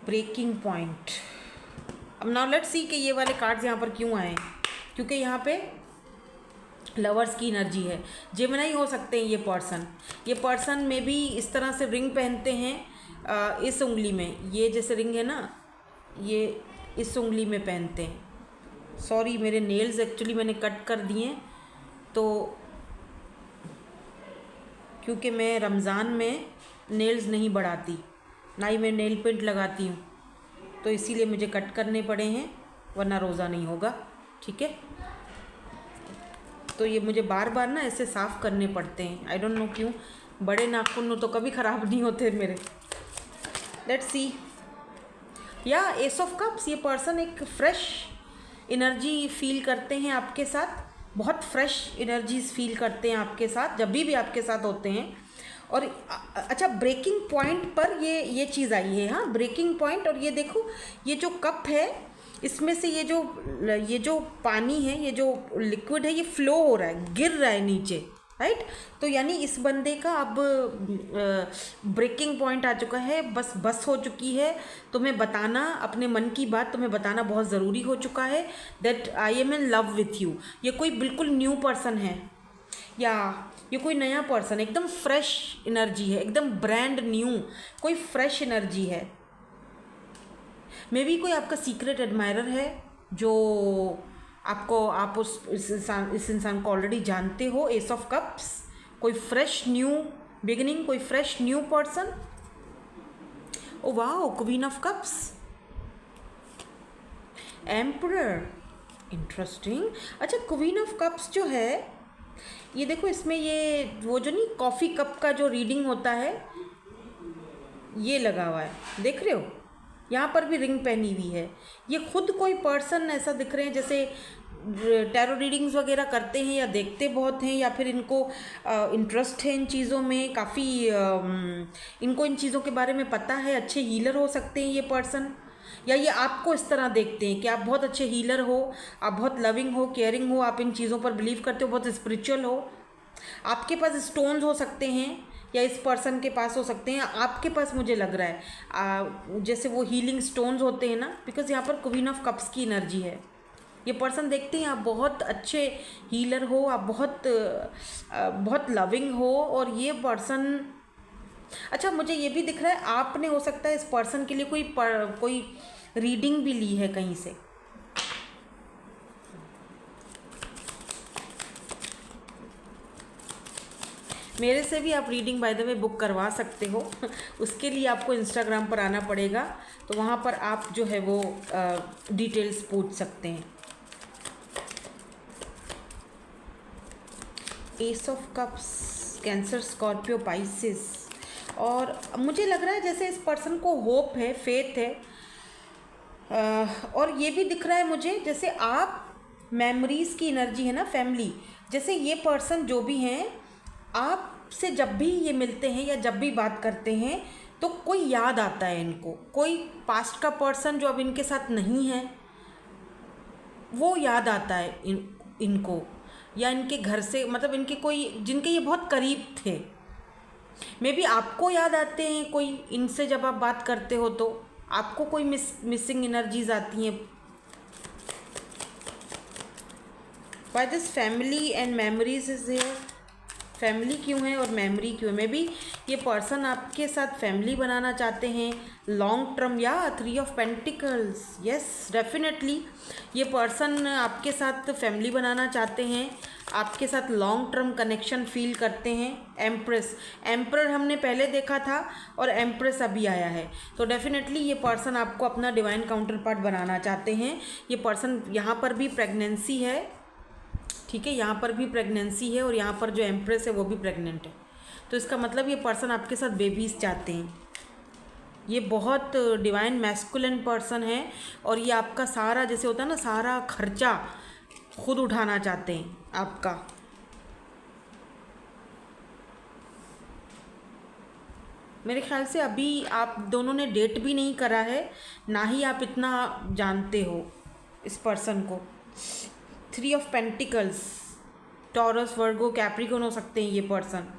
A: breaking point. अब नाउ लेट्स सी कि ये वाले कार्ड्स यहाँ पर क्यों आए, क्योंकि यहाँ पे लवर्स की एनर्जी है। जेमिनी हो सकते हैं ये पर्सन में भी इस तरह से रिंग पहनते हैं इस उंगली में, ये जैसे रिंग है ना, ये इस उंगली में पहनते हैं। सॉरी, मेरे नेल्स एक्चुअली मैंने कट कर दिए, तो क्योंकि मैं रमज़ान में नेल्स नहीं बढ़ाती, ना ही मैं नेल पेंट लगाती हूँ, तो इसीलिए मुझे कट करने पड़े हैं, वरना रोज़ा नहीं होगा, ठीक है। तो ये मुझे बार बार ना ऐसे साफ़ करने पड़ते हैं, आई डोंट नो क्यों। बड़े नाखून तो कभी ख़राब नहीं होते मेरे। लेट्स सी, या एस ऑफ कप्स, ये पर्सन एक फ्रेश एनर्जी फील करते हैं आपके साथ, बहुत फ्रेश एनर्जीज फील करते हैं आपके साथ जब भी आपके साथ होते हैं। और अच्छा, ब्रेकिंग पॉइंट पर ये चीज़ आई है, हाँ ब्रेकिंग पॉइंट। और ये देखो, ये जो कप है इसमें से ये जो पानी है, ये जो लिक्विड है, ये फ्लो हो रहा है, गिर रहा है नीचे, राइट। तो यानी इस बंदे का अब ब्रेकिंग पॉइंट आ चुका है, बस हो चुकी है। तुम्हें बताना, अपने मन की बात तुम्हें बताना बहुत ज़रूरी हो चुका है, that I am in love with you. ये कोई बिल्कुल न्यू पर्सन है, या ये कोई नया पर्सन, एकदम फ्रेश एनर्जी है, एकदम ब्रांड न्यू, कोई फ्रेश एनर्जी है। मे बी कोई आपका सीक्रेट एडमायरर है जो आप इस इंसान को ऑलरेडी जानते हो। एस ऑफ कप्स, कोई फ्रेश न्यू बिगिनिंग, कोई fresh new person. Oh wow, queen of cups, emperor, interesting. अच्छा, क्वीन ऑफ कप्स जो है, ये देखो इसमें ये वो जो नहीं कॉफ़ी कप का जो रीडिंग होता है, ये लगा हुआ है, देख रहे हो, यहाँ पर भी रिंग पहनी हुई है। ये खुद कोई पर्सन ऐसा दिख रहे हैं जैसे टैरो रीडिंग्स वगैरह करते हैं या देखते बहुत हैं, या फिर इनको इंटरेस्ट है इन चीज़ों में, काफ़ी इनको इन चीज़ों के बारे में पता है, अच्छे हीलर हो सकते हैं ये पर्सन। या ये आपको इस तरह देखते हैं कि आप बहुत अच्छे हीलर हो, आप बहुत लविंग हो, केयरिंग हो, आप इन चीज़ों पर बिलीव करते हो, बहुत स्पिरिचुअल हो। आपके पास स्टोन्स हो सकते हैं, या इस पर्सन के पास हो सकते हैं, आपके पास मुझे लग रहा है जैसे वो हीलिंग स्टोन्स होते हैं ना, बिकॉज यहाँ पर क्वीन ऑफ कप्स की एनर्जी है। ये पर्सन देखते हैं आप बहुत अच्छे हीलर हो, आप बहुत लविंग हो, और ये पर्सन, अच्छा मुझे ये भी दिख रहा है आपने हो सकता है इस पर्सन के लिए कोई रीडिंग भी ली है कहीं से। मेरे से भी आप reading by the way book करवा सकते हो उसके लिए आपको इंस्टाग्राम पर आना पड़ेगा, तो वहाँ पर आप जो है वो डिटेल्स पूछ सकते हैं। S of cups, cancer, Scorpio, Pisces. और मुझे लग रहा है जैसे इस पर्सन को होप है, फेथ है, और ये भी दिख रहा है मुझे जैसे आप मेमोरीज़ की एनर्जी है ना, फैमिली, जैसे ये पर्सन जो भी हैं आपसे जब भी ये मिलते हैं या जब भी बात करते हैं तो कोई याद आता है इनको, कोई पास्ट का पर्सन जो अब इनके साथ नहीं है वो याद आता है इनको, या इनके घर से, मतलब इनके कोई जिनके ये बहुत करीब थे, मे बी आपको याद आते हैं कोई इनसे, जब आप बात करते हो तो आपको कोई मिसिंग एनर्जीज आती हैं। By this family and memories is here, family क्यों है और मेमोरी क्यों है? मे बी ये पर्सन आपके साथ फैमिली बनाना चाहते हैं लॉन्ग टर्म, या 3 ऑफ पेंटिकल्स। यस, डेफिनेटली ये पर्सन आपके साथ फैमिली बनाना चाहते हैं, आपके साथ लॉन्ग टर्म कनेक्शन फील करते हैं। एम्प्रेस, एम्परर हमने पहले देखा था और एम्प्रेस अभी आया है, तो डेफिनेटली ये पर्सन आपको अपना डिवाइन काउंटर पार्ट बनाना चाहते हैं। ये पर्सन, यहाँ पर भी प्रेगनेंसी है, ठीक है, यहाँ पर भी प्रेगनेंसी है और यहाँ पर जो एम्प्रेस है वो भी प्रेग्नेंट है, तो इसका मतलब ये पर्सन आपके साथ बेबीज़ चाहते हैं। ये बहुत डिवाइन मैस्कुलिन पर्सन है और ये आपका सारा, जैसे होता है ना, सारा खर्चा खुद उठाना चाहते हैं आपका। मेरे ख्याल से अभी आप दोनों ने डेट भी नहीं करा है, ना ही आप इतना जानते हो इस पर्सन को। 3 of pentacles, taurus, Virgo, Capricorn हो सकते हैं ये पर्सन।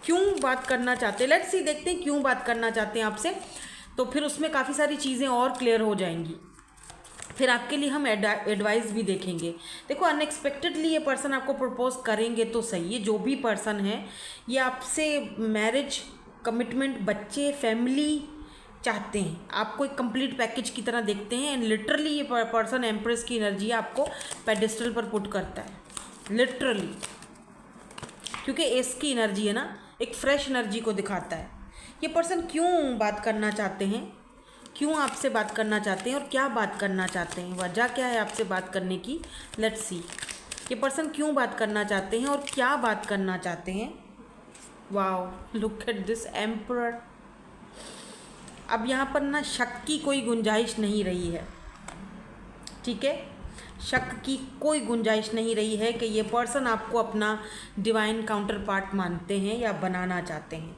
A: क्यों बात करना चाहते हैं, लेट्स सी, देखते हैं क्यों बात करना चाहते हैं आपसे, तो फिर उसमें काफ़ी सारी चीज़ें और क्लियर हो जाएंगी। फिर आपके लिए हम एडवाइस भी देखेंगे। देखो, अनएक्सपेक्टेडली ये पर्सन आपको प्रपोज करेंगे तो सही है, जो भी पर्सन है ये आपसे मैरिज, कमिटमेंट, बच्चे, फैमिली चाहते हैं, आपको एक कंप्लीट पैकेज की तरह देखते हैं। एंड लिटरली ये पर्सन एम्प्रेस की एनर्जी आपको पेडिस्टल पर पुट करता है, लिटरली, क्योंकि एस की एनर्जी है ना, एक फ्रेश एनर्जी को दिखाता है। ये पर्सन क्यों बात करना चाहते हैं, क्यों आपसे बात करना चाहते हैं और क्या बात करना चाहते हैं, वजह क्या है आपसे बात करने की, लेट्स सी। ये पर्सन क्यों बात करना चाहते हैं और क्या बात करना चाहते हैं। Wow, look at this emperor. अब यहाँ पर ना शक की कोई गुंजाइश नहीं रही है, ठीक है, शक की कोई गुंजाइश नहीं रही है कि ये पर्सन आपको अपना डिवाइन काउंटर पार्ट मानते हैं या बनाना चाहते हैं।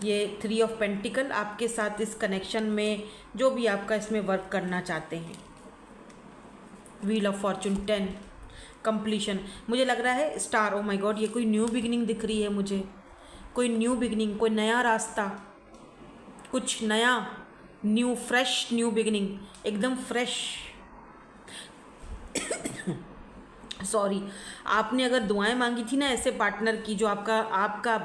A: ये 3 ऑफ पेंटिकल आपके साथ इस कनेक्शन में जो भी आपका इसमें वर्क करना चाहते हैं। व्हील ऑफ फॉर्चून 10, कंप्लीशन, मुझे लग रहा है स्टार। ओ माय गॉड, ये कोई न्यू बिगिनिंग दिख रही है मुझे, कोई न्यू बिगिनिंग, कोई नया रास्ता, कुछ नया, न्यू, फ्रेश, न्यू बिगिनिंग, एकदम फ्रेश। सॉरी, आपने अगर दुआएं मांगी थी ना ऐसे पार्टनर की जो आपका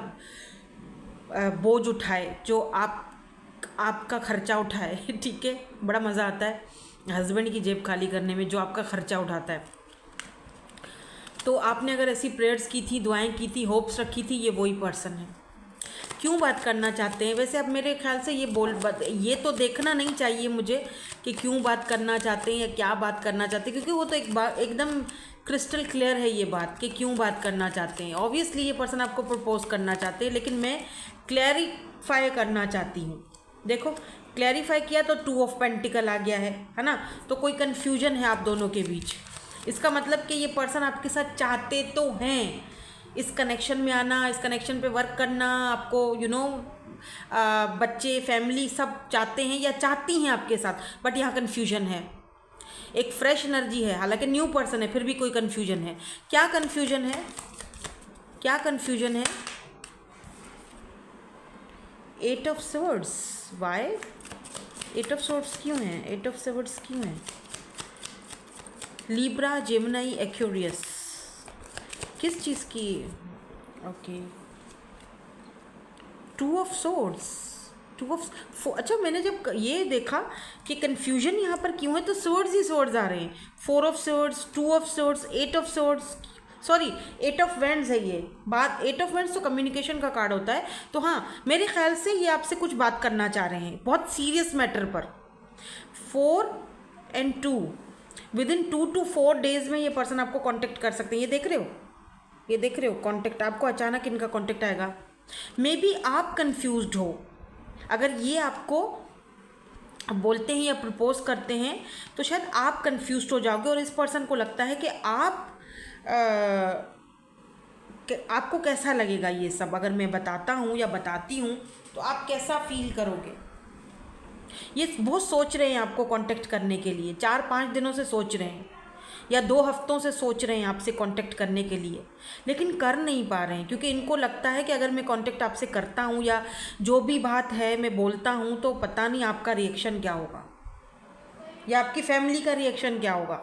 A: बोझ उठाए, जो आपका खर्चा उठाए, ठीक है, बड़ा मज़ा आता है हस्बैंड की जेब खाली करने में, जो आपका खर्चा उठाता है। तो आपने अगर ऐसी प्रेयर्स की थी, दुआएं की थी, होप्स रखी थी, ये वही पर्सन है। क्यों बात करना चाहते हैं वैसे? अब मेरे ख्याल से ये तो देखना नहीं चाहिए मुझे कि क्यों बात करना चाहते हैं या क्या बात करना चाहते हैं, क्योंकि वो तो एकदम क्रिस्टल क्लियर है ये बात कि क्यों बात करना चाहते हैं। ऑब्वियसली ये पर्सन आपको प्रपोज करना चाहते हैं, लेकिन मैं क्लैरिफाई करना चाहती हूँ। देखो, क्लैरिफाई किया तो 2 ऑफ पेंटिकल आ गया है ना, तो कोई कन्फ्यूजन है आप दोनों के बीच। इसका मतलब कि ये पर्सन आपके साथ चाहते तो हैं इस कनेक्शन में आना, इस कनेक्शन पे वर्क करना, आपको बच्चे, फैमिली सब चाहते हैं या चाहती हैं आपके साथ, बट यहाँ कन्फ्यूजन है। एक फ्रेश एनर्जी है, हालांकि न्यू पर्सन है, फिर भी कोई कन्फ्यूजन है। क्या कन्फ्यूजन है, क्या कन्फ्यूजन है? 8 of swords, why 8 of swords क्यों है, 8 ऑफ स्वॉर्ड्स क्यों है? लिब्रा, जेमिनी, एक्वेरियस, किस चीज़ की? ओके, 2 ऑफ स्वॉर्ड्स, 2 ऑफ, अच्छा, मैंने जब ये देखा कि कन्फ्यूजन यहाँ पर क्यों है, तो स्वॉर्ड्स ही स्वॉर्ड्स आ रहे हैं। 4 of swords, 2 of swords, 8 of swords, sorry 8 of vends है ये बात। 8 ऑफ वेंड्स तो कम्युनिकेशन का कार्ड होता है, तो हाँ, मेरे ख्याल से ये आपसे कुछ बात करना चाह रहे हैं बहुत सीरियस मैटर पर। 4 and 2, विदिन 2 to 4 डेज में ये पर्सन आपको कांटेक्ट कर सकते हैं। ये देख रहे हो, ये देख रहे हो कांटेक्ट, आपको अचानक इनका कांटेक्ट आएगा। मे बी आप कंफ्यूज्ड हो, अगर ये आपको बोलते हैं या प्रपोज करते हैं तो शायद आप कंफ्यूज्ड हो जाओगे, और इस पर्सन को लगता है कि आपको कैसा लगेगा ये सब, अगर मैं बताता हूँ या बताती हूँ तो आप कैसा फील करोगे। ये बहुत सोच रहे हैं आपको कांटेक्ट करने के लिए, 4-5 दिनों से सोच रहे हैं या 2 हफ्तों से सोच रहे हैं आपसे कांटेक्ट करने के लिए, लेकिन कर नहीं पा रहे हैं, क्योंकि इनको लगता है कि अगर मैं कांटेक्ट आपसे करता हूँ या जो भी बात है मैं बोलता हूँ तो पता नहीं आपका रिएक्शन क्या होगा या आपकी फैमिली का रिएक्शन क्या होगा।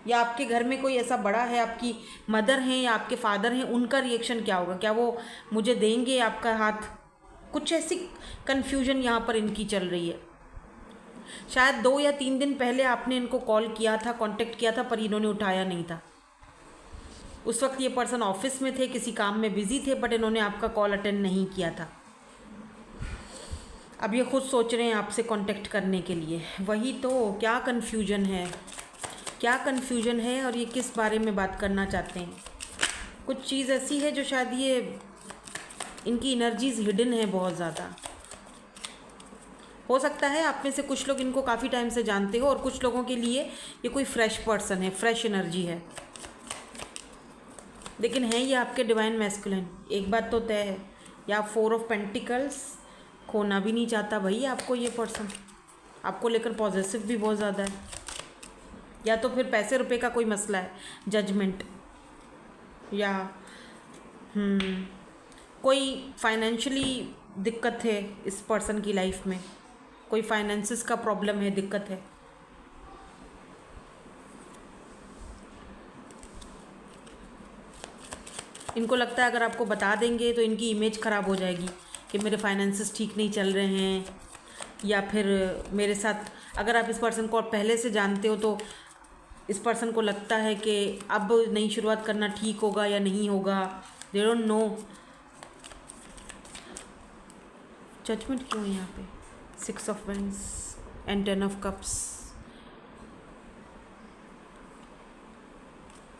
A: या आपके घर में कोई ऐसा बड़ा है, आपकी मदर हैं या आपके फादर हैं, उनका रिएक्शन क्या होगा? क्या वो मुझे देंगे आपका हाथ? कुछ ऐसी कन्फ्यूजन यहाँ पर इनकी चल रही है। शायद 2 या 3 दिन पहले आपने इनको कॉल किया था, कांटेक्ट किया था, पर इन्होंने उठाया नहीं था। उस वक्त ये पर्सन ऑफिस में थे, किसी काम में बिजी थे, बट इन्होंने आपका कॉल अटेंड नहीं किया था। अब ये खुद सोच रहे हैं आपसे कांटेक्ट करने के लिए। वही तो, क्या कन्फ्यूजन है, क्या कन्फ्यूजन है, और ये किस बारे में बात करना चाहते हैं? कुछ चीज़ ऐसी है जो शायद ये इनकी एनर्जीज हिडन है बहुत ज़्यादा। हो सकता है आप में से कुछ लोग इनको काफ़ी टाइम से जानते हो, और कुछ लोगों के लिए ये कोई फ्रेश पर्सन है, फ्रेश एनर्जी है। लेकिन है ये आपके डिवाइन मैस्कुलिन, एक बात तो तय है। या 4 ऑफ पेंटिकल्स, खोना भी नहीं चाहता भाई आपको ये पर्सन। आपको लेकर पॉजिटिव भी बहुत ज़्यादा है। या तो फिर पैसे रुपए का कोई मसला है, जजमेंट, या कोई फाइनेंशियली दिक्कत है इस पर्सन की लाइफ में, कोई फाइनेंसिस का प्रॉब्लम है, दिक्कत है। इनको लगता है अगर आपको बता देंगे तो इनकी इमेज ख़राब हो जाएगी कि मेरे फाइनेंसिस ठीक नहीं चल रहे हैं, या फिर मेरे साथ, अगर आप इस पर्सन को पहले से जानते हो तो इस पर्सन को लगता है कि अब नई शुरुआत करना ठीक होगा या नहीं होगा। They don't know. जजमेंट क्यों है यहाँ पे? 6 of wands and 10 of cups.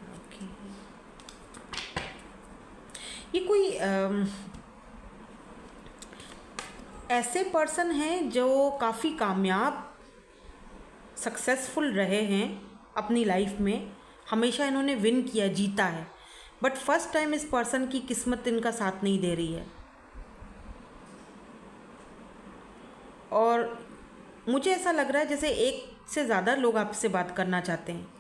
A: Okay, ये कोई ऐसे पर्सन हैं जो काफ़ी कामयाब, सक्सेसफुल रहे हैं अपनी लाइफ में। हमेशा इन्होंने विन किया, जीता है, बट फर्स्ट टाइम इस पर्सन की किस्मत इनका साथ नहीं दे रही है। और मुझे ऐसा लग रहा है जैसे एक से ज़्यादा लोग आपसे बात करना चाहते हैं।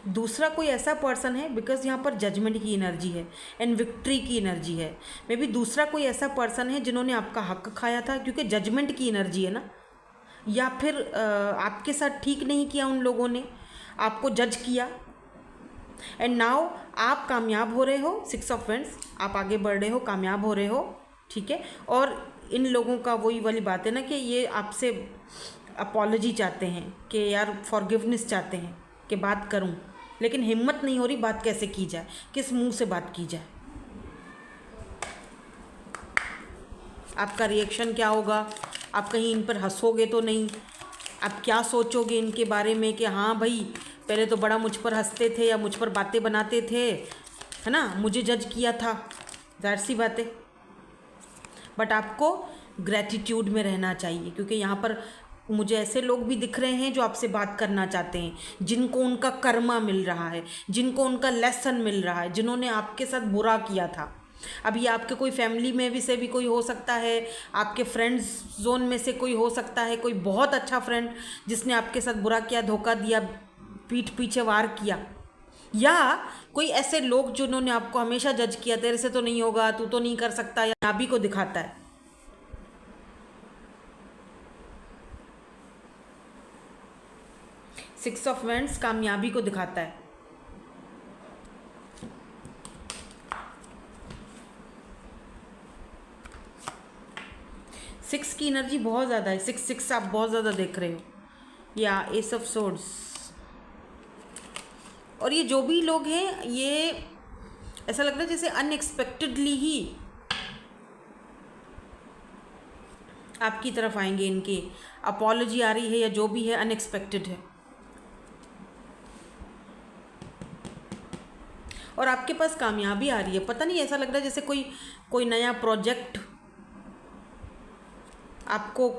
A: दूसरा कोई ऐसा पर्सन है, बिकॉज यहाँ पर जजमेंट की एनर्जी है एंड विक्ट्री की एनर्जी है। मे बी दूसरा कोई ऐसा पर्सन है जिन्होंने आपका हक खाया था, क्योंकि जजमेंट की एनर्जी है ना। या फिर आपके साथ ठीक नहीं किया उन लोगों ने, आपको जज किया, एंड नाउ आप कामयाब हो रहे हो। 6 ऑफ वेंड्स, आप आगे बढ़ रहे हो, कामयाब हो रहे हो, ठीक है। और इन लोगों का वही वाली बात है ना कि ये आपसे अपॉलॉजी चाहते हैं, कि यार फॉरगिवनेस चाहते हैं कि बात करूं, लेकिन हिम्मत नहीं हो रही, बात कैसे की जाए, किस मुंह से बात की जाए। आपका रिएक्शन क्या होगा? आप कहीं इन पर हंसोगे तो नहीं? आप क्या सोचोगे इनके बारे में कि हाँ भाई पहले तो बड़ा मुझ पर हंसते थे या मुझ पर बातें बनाते थे, है ना, मुझे जज किया था, जाहिर सी बात है। बट आपको ग्रैटिट्यूड में रहना चाहिए, क्योंकि यहाँ पर मुझे ऐसे लोग भी दिख रहे हैं जो आपसे बात करना चाहते हैं, जिनको उनका कर्मा मिल रहा है, जिनको उनका लेसन मिल रहा है, जिन्होंने आपके साथ बुरा किया था। अब ये आपके कोई फैमिली में भी से भी कोई हो सकता है, आपके फ्रेंड्स जोन में से कोई हो सकता है, कोई बहुत अच्छा फ्रेंड जिसने आपके साथ बुरा किया, धोखा दिया, पीठ पीछे वार किया, या कोई ऐसे लोग जिन्होंने आपको हमेशा जज किया, तेरे से तो नहीं होगा, तू तो नहीं कर सकता, या कामयाबी को दिखाता है। सिक्स ऑफ वेंड्स कामयाबी को दिखाता है। सिक्स की एनर्जी बहुत ज़्यादा है, 6 आप बहुत ज़्यादा देख रहे हो, या एस ऑफ सोर्ड्स। और ये जो भी लोग हैं, ये ऐसा लग रहा है जैसे अनएक्सपेक्टेडली ही आपकी तरफ आएंगे, इनकी अपॉलॉजी आ रही है या जो भी है, अनएक्सपेक्टेड है। और आपके पास कामयाबी आ रही है, पता नहीं, ऐसा लग रहा है जैसे कोई नया प्रोजेक्ट आपको,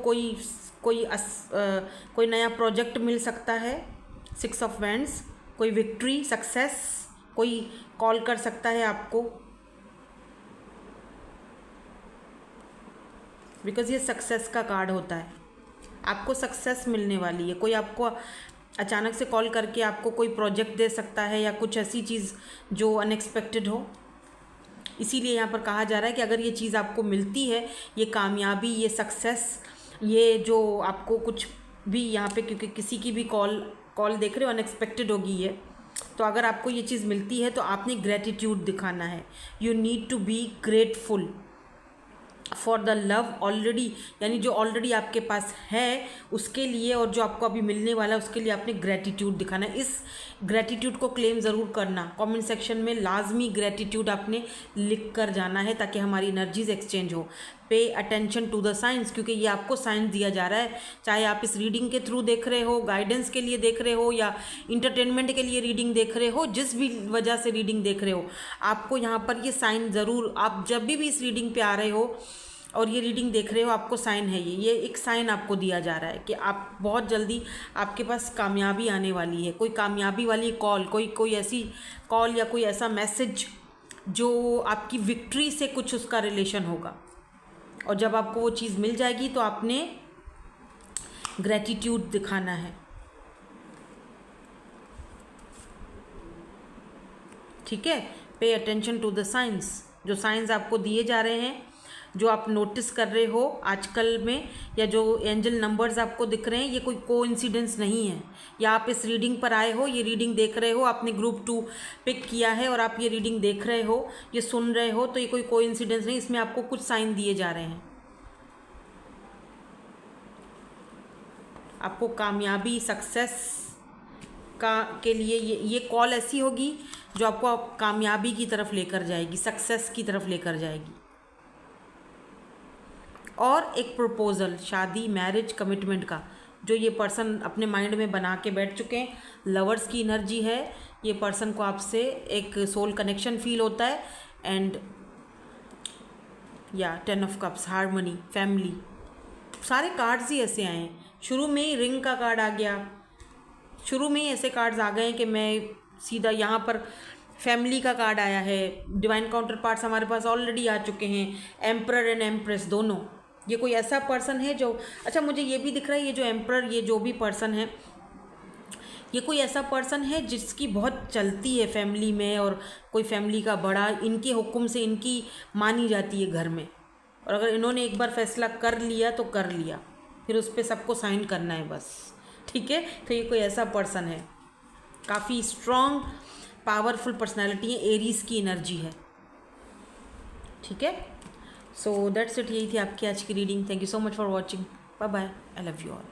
A: कोई नया प्रोजेक्ट मिल सकता है। 6 ऑफ वेंड्स, कोई विक्ट्री, सक्सेस, कोई कॉल कर सकता है आपको, बिकॉज ये सक्सेस का कार्ड होता है। आपको सक्सेस मिलने वाली है, कोई आपको अचानक से कॉल करके आपको कोई प्रोजेक्ट दे सकता है, या कुछ ऐसी चीज़ जो अनएक्सपेक्टेड हो। इसीलिए यहाँ पर कहा जा रहा है कि अगर ये चीज़ आपको मिलती है, ये कामयाबी, ये सक्सेस, ये जो आपको कुछ भी यहाँ पे, क्योंकि किसी की भी कॉल देख रहे हो अनएक्सपेक्टेड होगी ये, तो अगर आपको ये चीज़ मिलती है तो आपने ग्रेटिट्यूड दिखाना है। You need to be grateful for the love already, यानी जो ऑलरेडी आपके पास है उसके लिए, और जो आपको अभी मिलने वाला है उसके लिए आपने ग्रेटिट्यूड दिखाना है। इस ग्रेटिट्यूड को क्लेम ज़रूर करना, कमेंट सेक्शन में लाजमी ग्रेटिट्यूड आपने लिख कर जाना है ताकि हमारी एनर्जीज एक्सचेंज हो। पे अटेंशन टू द साइंस, क्योंकि ये आपको साइंस दिया जा रहा है, चाहे आप इस रीडिंग के थ्रू देख रहे हो, गाइडेंस के लिए देख रहे हो, या इंटरटेनमेंट के लिए रीडिंग देख रहे हो, जिस भी वजह से रीडिंग देख रहे हो, आपको यहाँ पर ये साइन ज़रूर, आप जब भी इस रीडिंग पे आ रहे हो और ये रीडिंग देख रहे हो, आपको साइन है, ये एक साइन आपको दिया जा रहा है कि आप बहुत जल्दी आपके पास कामयाबी आने वाली है। कोई कामयाबी वाली कॉल, कोई ऐसी कॉल या कोई ऐसा मैसेज जो आपकी विक्ट्री से कुछ उसका रिलेशन होगा, और जब आपको वो चीज़ मिल जाएगी तो आपने ग्रेटिट्यूड दिखाना है। ठीक है, pay attention to the signs, जो साइंस आपको दिए जा रहे हैं, जो आप नोटिस कर रहे हो आजकल में, या जो एंजल नंबर्स आपको दिख रहे हैं, ये कोई कोइंसिडेंस नहीं है, या आप इस रीडिंग पर आए हो, ये रीडिंग देख रहे हो, आपने ग्रुप 2 पिक किया है और आप ये रीडिंग देख रहे हो, ये सुन रहे हो, तो ये कोई कोइंसिडेंस नहीं, इसमें आपको कुछ साइन दिए जा रहे हैं। आपको कामयाबी, सक्सेस के लिए ये कॉल ऐसी होगी जो आपको कामयाबी की तरफ लेकर जाएगी, सक्सेस की तरफ लेकर जाएगी। और एक प्रपोज़ल, शादी, मैरिज, कमिटमेंट का, जो ये पर्सन अपने माइंड में बना के बैठ चुके हैं। लवर्स की एनर्जी है, ये पर्सन को आपसे एक सोल कनेक्शन फील होता है। एंड या 10 ऑफ कप्स, हार्मनी, फैमिली, सारे कार्ड्स ही ऐसे आए हैं। शुरू में ही रिंग का कार्ड आ गया, शुरू में ही ऐसे कार्ड्स आ गए हैं कि मैं सीधा यहाँ पर फैमिली का कार्ड आया है। डिवाइन काउंटर पार्ट्स हमारे पास ऑलरेडी आ चुके हैं, एम्परर एंड एम्प्रेस दोनों। ये कोई ऐसा पर्सन है जो, अच्छा मुझे ये भी दिख रहा है, ये जो एम्परर, ये जो भी पर्सन है, ये कोई ऐसा पर्सन है जिसकी बहुत चलती है फैमिली में, और कोई फैमिली का बड़ा, इनके हुक्म से इनकी मानी जाती है घर में, और अगर इन्होंने एक बार फैसला कर लिया तो कर लिया, फिर उस पर सबको साइन करना है बस। ठीक है, तो ये कोई ऐसा पर्सन है, काफ़ी स्ट्रॉन्ग पावरफुल पर्सनैलिटी है, एरीज की एनर्जी है। ठीक है, सो दैट्स इट, यही थी आपकी आज की reading. Thank you so much for watching, bye bye, I love you all.